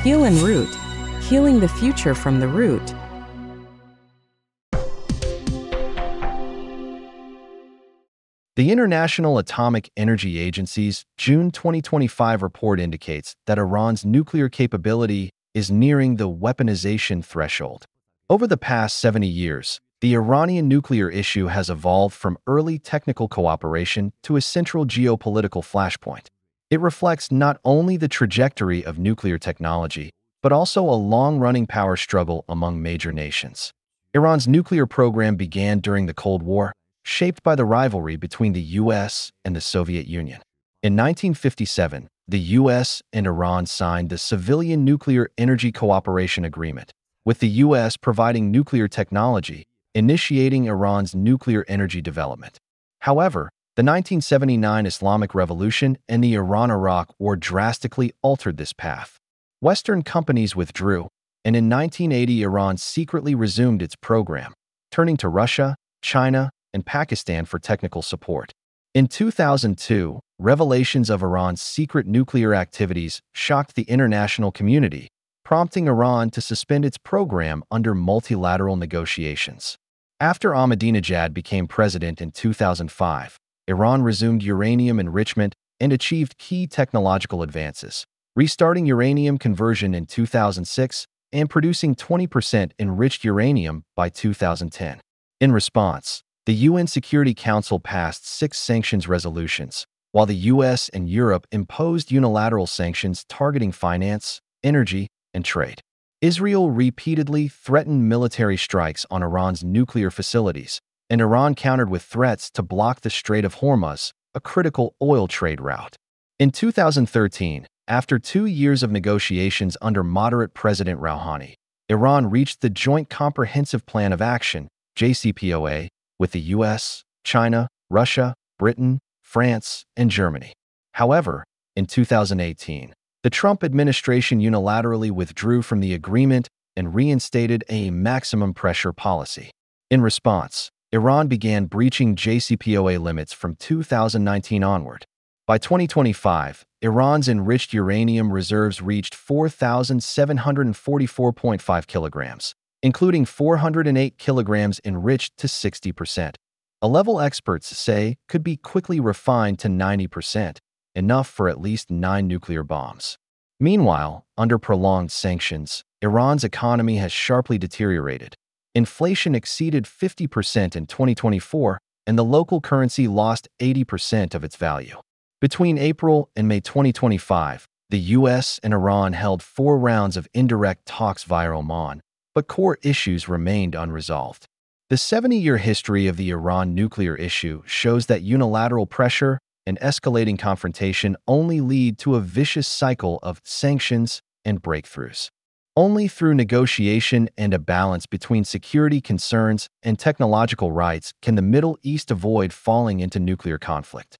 Heal and root, healing the future from the root. The International Atomic Energy Agency's June 2025 report indicates that Iran's nuclear capability is nearing the weaponization threshold. Over the past 70 years, the Iranian nuclear issue has evolved from early technical cooperation to a central geopolitical flashpoint. It reflects not only the trajectory of nuclear technology, but also a long-running power struggle among major nations. Iran's nuclear program began during the Cold War, shaped by the rivalry between the U.S. and the Soviet Union. In 1957, the U.S. and Iran signed the Civilian Nuclear Energy Cooperation Agreement, with the U.S. providing nuclear technology, initiating Iran's nuclear energy development. However, the 1979 Islamic Revolution and the Iran-Iraq War drastically altered this path. Western companies withdrew, and in 1980 Iran secretly resumed its program, turning to Russia, China, and Pakistan for technical support. In 2002, revelations of Iran's secret nuclear activities shocked the international community, prompting Iran to suspend its program under multilateral negotiations. After Ahmadinejad became president in 2005, Iran resumed uranium enrichment and achieved key technological advances, restarting uranium conversion in 2006 and producing 20% enriched uranium by 2010. In response, the UN Security Council passed 6 sanctions resolutions, while the US and Europe imposed unilateral sanctions targeting finance, energy, and trade. Israel repeatedly threatened military strikes on Iran's nuclear facilities, and Iran countered with threats to block the Strait of Hormuz, a critical oil trade route. In 2013, after 2 years of negotiations under moderate President Rouhani, Iran reached the Joint Comprehensive Plan of Action, JCPOA, with the US, China, Russia, Britain, France, and Germany. However, in 2018, the Trump administration unilaterally withdrew from the agreement and reinstated a maximum pressure policy. In response, Iran began breaching JCPOA limits from 2019 onward. By 2025, Iran's enriched uranium reserves reached 4,744.5 kilograms, including 408 kilograms enriched to 60%, a level experts say could be quickly refined to 90%, enough for at least 9 nuclear bombs. Meanwhile, under prolonged sanctions, Iran's economy has sharply deteriorated. Inflation exceeded 50% in 2024, and the local currency lost 80% of its value. Between April and May 2025, the US and Iran held 4 rounds of indirect talks via Oman, but core issues remained unresolved. The 70-year history of the Iran nuclear issue shows that unilateral pressure and escalating confrontation only lead to a vicious cycle of sanctions and breakthroughs. Only through negotiation and a balance between security concerns and technological rights can the Middle East avoid falling into nuclear conflict.